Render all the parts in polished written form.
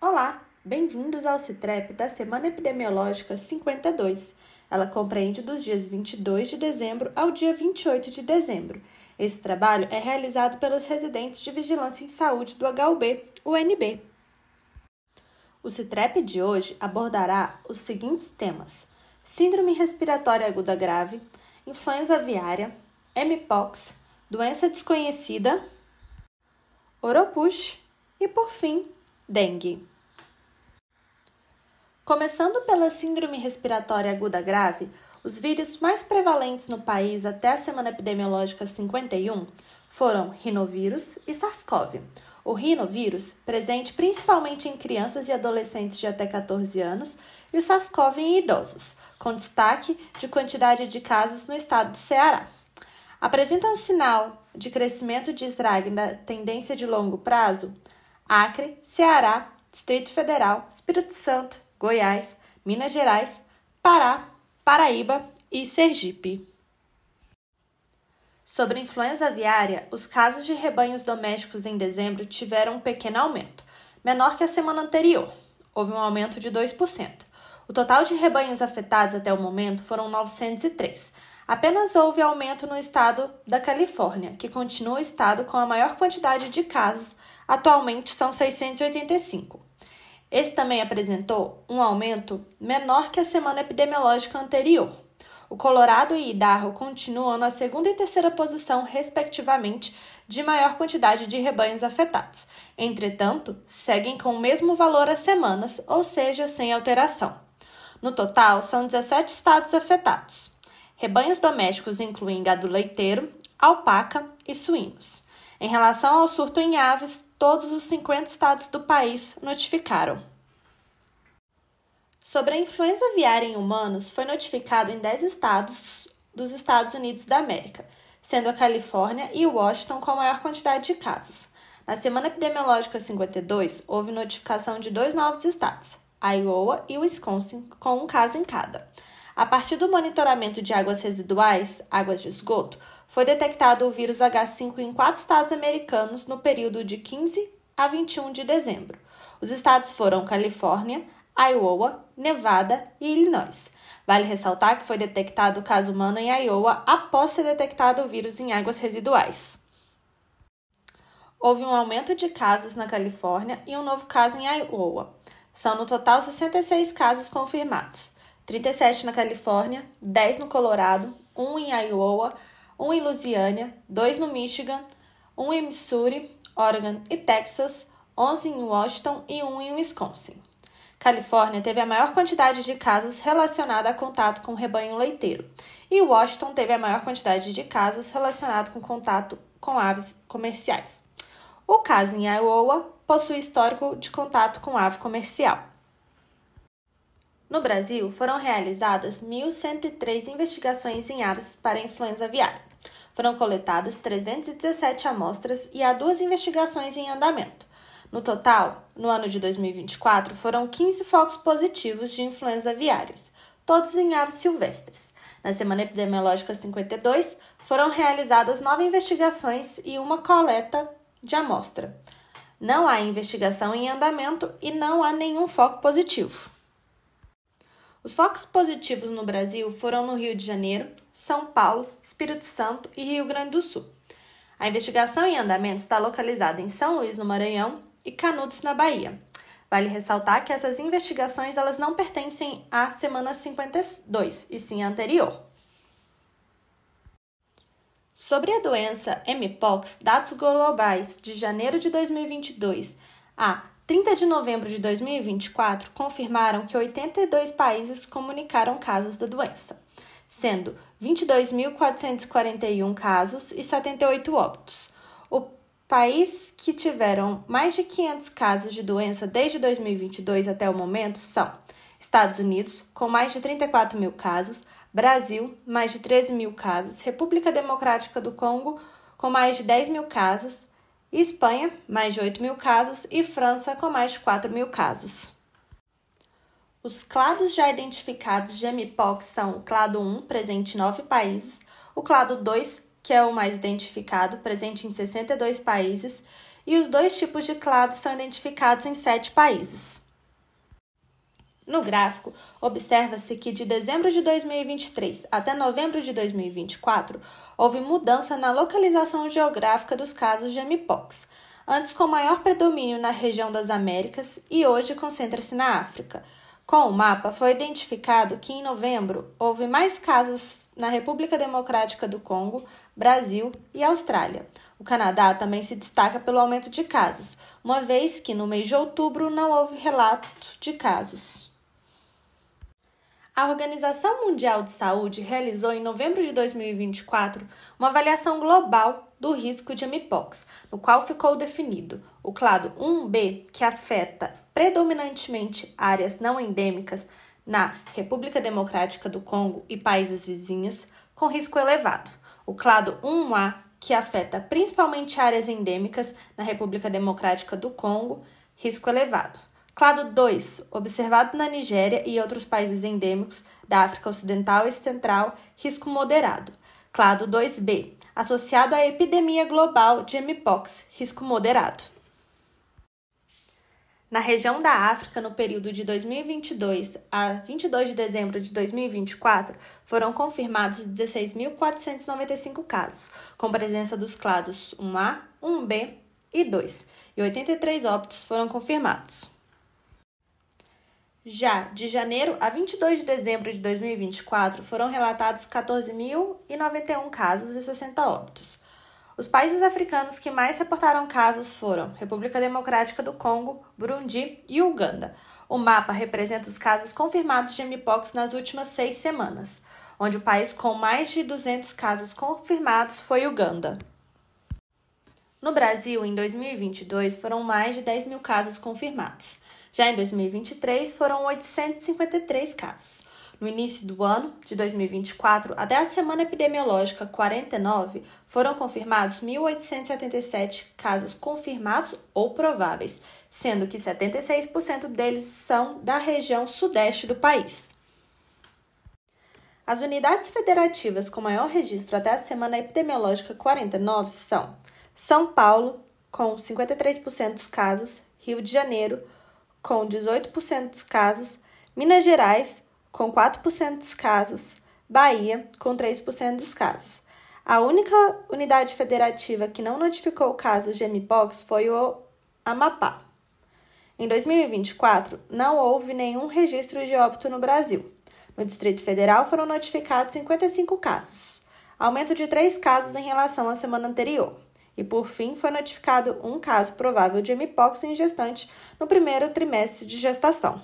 Olá, bem-vindos ao CITREP da Semana Epidemiológica 52. Ela compreende dos dias 22 de dezembro ao dia 28 de dezembro. Esse trabalho é realizado pelos residentes de Vigilância em Saúde do HUB, UNB. O CITREP de hoje abordará os seguintes temas: Síndrome respiratória aguda grave, influenza aviária, Mpox, doença desconhecida, Oropouche e, por fim, dengue. Começando pela síndrome respiratória aguda grave, os vírus mais prevalentes no país até a semana epidemiológica 51 foram rinovírus e SARS-CoV. O rinovírus, presente principalmente em crianças e adolescentes de até 14 anos, e o SARS-CoV em idosos, com destaque de quantidade de casos no estado do Ceará. Apresentam sinal de crescimento de estrago na tendência de longo prazo Acre, Ceará, Distrito Federal, Espírito Santo, Goiás, Minas Gerais, Pará, Paraíba e Sergipe. Sobre a influenza aviária, os casos de rebanhos domésticos em dezembro tiveram um pequeno aumento, menor que a semana anterior. Houve um aumento de 2%. O total de rebanhos afetados até o momento foram 903. Apenas houve aumento no estado da Califórnia, que continua o estado com a maior quantidade de casos, atualmente são 685. Esse também apresentou um aumento menor que a semana epidemiológica anterior. O Colorado e Idaho continuam na segunda e terceira posição, respectivamente, de maior quantidade de rebanhos afetados. Entretanto, seguem com o mesmo valor há semanas, ou seja, sem alteração. No total, são 17 estados afetados. Rebanhos domésticos incluem gado leiteiro, alpaca e suínos. Em relação ao surto em aves, todos os 50 estados do país notificaram. Sobre a influenza aviária em humanos, foi notificado em 10 estados dos Estados Unidos da América, sendo a Califórnia e Washington com a maior quantidade de casos. Na semana epidemiológica 52, houve notificação de 2 novos estados, Iowa e Wisconsin, com um caso em cada. A partir do monitoramento de águas residuais, águas de esgoto, foi detectado o vírus H5 em 4 estados americanos no período de 15 a 21 de dezembro. Os estados foram Califórnia, Iowa, Nevada e Illinois. Vale ressaltar que foi detectado o caso humano em Iowa após ser detectado o vírus em águas residuais. Houve um aumento de casos na Califórnia e um novo caso em Iowa. São no total 66 casos confirmados. 37 na Califórnia, 10 no Colorado, 1 em Iowa, 1 em Louisiana, 2 no Michigan, 1 em Missouri, Oregon e Texas, 11 em Washington e 1 em Wisconsin. Califórnia teve a maior quantidade de casos relacionada a contato com rebanho leiteiro, e Washington teve a maior quantidade de casos relacionados com contato com aves comerciais. O caso em Iowa possui histórico de contato com ave comercial. No Brasil, foram realizadas 1.103 investigações em aves para influenza aviária. Foram coletadas 317 amostras e há 2 investigações em andamento. No total, no ano de 2024, foram 15 focos positivos de influenza aviárias, todos em aves silvestres. Na semana epidemiológica 52, foram realizadas 9 investigações e uma coleta de amostra. Não há investigação em andamento e não há nenhum foco positivo. Os focos positivos no Brasil foram no Rio de Janeiro, São Paulo, Espírito Santo e Rio Grande do Sul. A investigação em andamento está localizada em São Luís, no Maranhão, e Canudos, na Bahia. Vale ressaltar que essas investigações elas não pertencem à semana 52, e sim à anterior. Sobre a doença Mpox, dados globais de janeiro de 2022 a 30 de novembro de 2024 confirmaram que 82 países comunicaram casos da doença, sendo 22.441 casos e 78 óbitos. O país que tiveram mais de 500 casos de doença desde 2022 até o momento são Estados Unidos, com mais de 34 mil casos, Brasil, mais de 13 mil casos, República Democrática do Congo, com mais de 10 mil casos, Espanha, mais de 8 mil casos, e França, com mais de 4 mil casos. Os clados já identificados de Mpox são o clado 1, presente em 9 países, o clado 2, que é o mais identificado, presente em 62 países, e os 2 tipos de clados são identificados em 7 países. No gráfico, observa-se que de dezembro de 2023 até novembro de 2024, houve mudança na localização geográfica dos casos de mpox, antes com maior predomínio na região das Américas e hoje concentra-se na África. Com o mapa, foi identificado que em novembro houve mais casos na República Democrática do Congo, Brasil e Austrália. O Canadá também se destaca pelo aumento de casos, uma vez que no mês de outubro não houve relato de casos. A Organização Mundial de Saúde realizou em novembro de 2024 uma avaliação global do risco de mpox, no qual ficou definido o clado 1B, que afeta predominantemente áreas não endêmicas na República Democrática do Congo e países vizinhos, com risco elevado. O clado 1A, que afeta principalmente áreas endêmicas na República Democrática do Congo, risco elevado. Clado 2, observado na Nigéria e outros países endêmicos da África Ocidental e Central, risco moderado. Clado 2B, associado à epidemia global de mpox, risco moderado. Na região da África, no período de 2022 a 22 de dezembro de 2024, foram confirmados 16.495 casos, com presença dos clados 1A, 1B e 2, e 83 óbitos foram confirmados. Já de janeiro a 22 de dezembro de 2024, foram relatados 14.091 casos e 60 óbitos. Os países africanos que mais reportaram casos foram República Democrática do Congo, Burundi e Uganda. O mapa representa os casos confirmados de mpox nas últimas 6 semanas, onde o país com mais de 200 casos confirmados foi Uganda. No Brasil, em 2022, foram mais de 10 mil casos confirmados. Já em 2023, foram 853 casos. No início do ano de 2024, até a semana epidemiológica 49, foram confirmados 1.877 casos confirmados ou prováveis, sendo que 76% deles são da região sudeste do país. As unidades federativas com maior registro até a semana epidemiológica 49 são São Paulo, com 53% dos casos, Rio de Janeiro, com 18% dos casos, Minas Gerais, com 4% dos casos, Bahia, com 3% dos casos. A única unidade federativa que não notificou casos de mpox foi o Amapá. Em 2024, não houve nenhum registro de óbito no Brasil. No Distrito Federal foram notificados 55 casos, aumento de 3 casos em relação à semana anterior. E, por fim, foi notificado um caso provável de mpox em gestante no primeiro trimestre de gestação.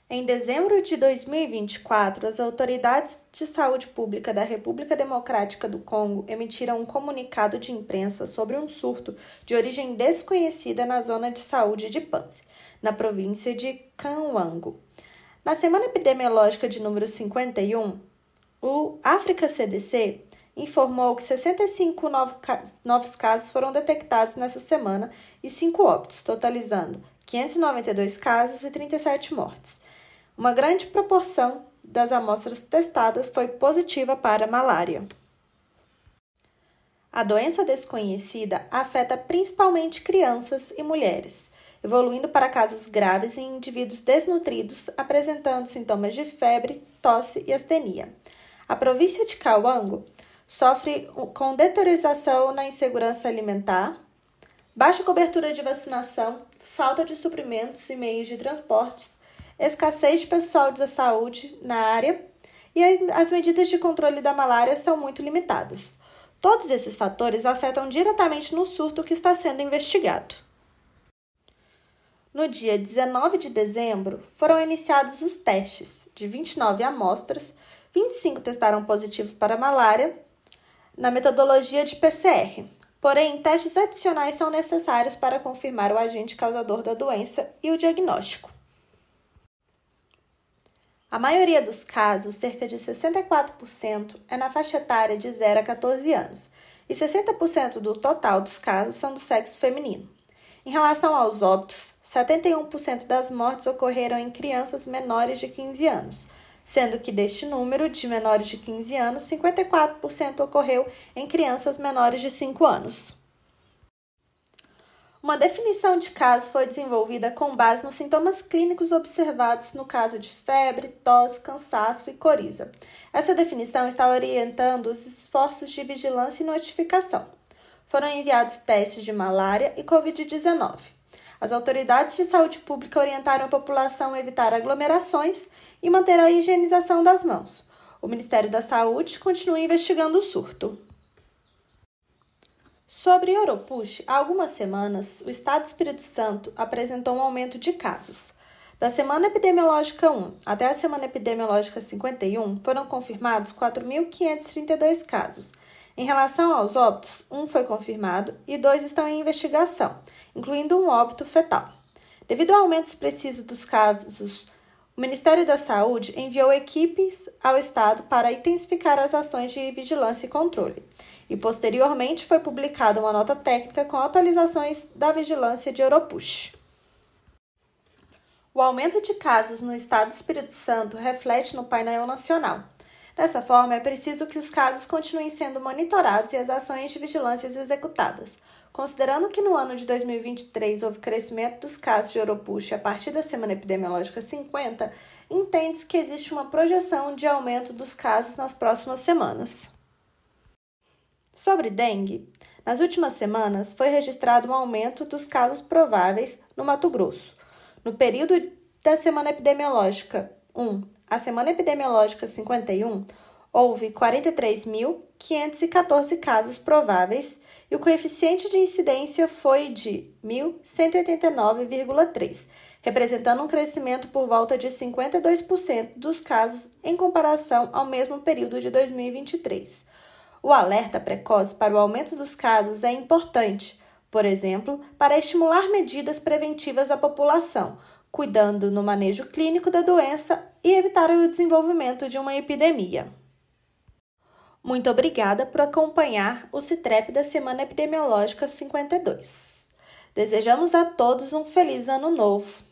Em dezembro de 2024, as autoridades de saúde pública da República Democrática do Congo emitiram um comunicado de imprensa sobre um surto de origem desconhecida na zona de saúde de Panzi, na província de Kanwango. Na semana epidemiológica de número 51, o África CDC informou que 65 novos casos foram detectados nessa semana e 5 óbitos, totalizando 592 casos e 37 mortes. Uma grande proporção das amostras testadas foi positiva para malária. A doença desconhecida afeta principalmente crianças e mulheres, evoluindo para casos graves em indivíduos desnutridos, apresentando sintomas de febre, tosse e astenia. A província de Kawango sofre com deterioração na insegurança alimentar, baixa cobertura de vacinação, falta de suprimentos e meios de transportes, escassez de pessoal da saúde na área e as medidas de controle da malária são muito limitadas. Todos esses fatores afetam diretamente no surto que está sendo investigado. No dia 19 de dezembro, foram iniciados os testes de 29 amostras, 25 testaram positivo para malária, na metodologia de PCR. Porém, testes adicionais são necessários para confirmar o agente causador da doença e o diagnóstico. A maioria dos casos, cerca de 64%, é na faixa etária de 0 a 14 anos, e 60% do total dos casos são do sexo feminino. Em relação aos óbitos, 71% das mortes ocorreram em crianças menores de 15 anos, sendo que deste número de menores de 15 anos, 54% ocorreu em crianças menores de 5 anos. Uma definição de caso foi desenvolvida com base nos sintomas clínicos observados no caso de febre, tosse, cansaço e coriza. Essa definição está orientando os esforços de vigilância e notificação. Foram enviados testes de malária e Covid-19. As autoridades de saúde pública orientaram a população a evitar aglomerações e manter a higienização das mãos. O Ministério da Saúde continua investigando o surto. Sobre Oropush, há algumas semanas, o Estado do Espírito Santo apresentou um aumento de casos. Da semana epidemiológica 1 até a semana epidemiológica 51, foram confirmados 4.532 casos. Em relação aos óbitos, 1 foi confirmado e 2 estão em investigação, incluindo um óbito fetal. Devido ao aumento expressivo dos casos, o Ministério da Saúde enviou equipes ao Estado para intensificar as ações de vigilância e controle. E, posteriormente, foi publicada uma nota técnica com atualizações da vigilância de Oropush. O aumento de casos no Estado do Espírito Santo reflete no painel nacional. Dessa forma, é preciso que os casos continuem sendo monitorados e as ações de vigilância executadas. Considerando que no ano de 2023 houve crescimento dos casos de Oropush a partir da semana epidemiológica 50, entende-se que existe uma projeção de aumento dos casos nas próximas semanas. Sobre dengue, nas últimas semanas foi registrado um aumento dos casos prováveis no Mato Grosso. No período da semana epidemiológica 1 à semana epidemiológica 51, houve 43.514 casos prováveis e o coeficiente de incidência foi de 1.189,3, representando um crescimento por volta de 52% dos casos em comparação ao mesmo período de 2023. O alerta precoce para o aumento dos casos é importante, por exemplo, para estimular medidas preventivas à população, cuidando no manejo clínico da doença e evitar o desenvolvimento de uma epidemia. Muito obrigada por acompanhar o CITREP da Semana Epidemiológica 52. Desejamos a todos um feliz ano novo!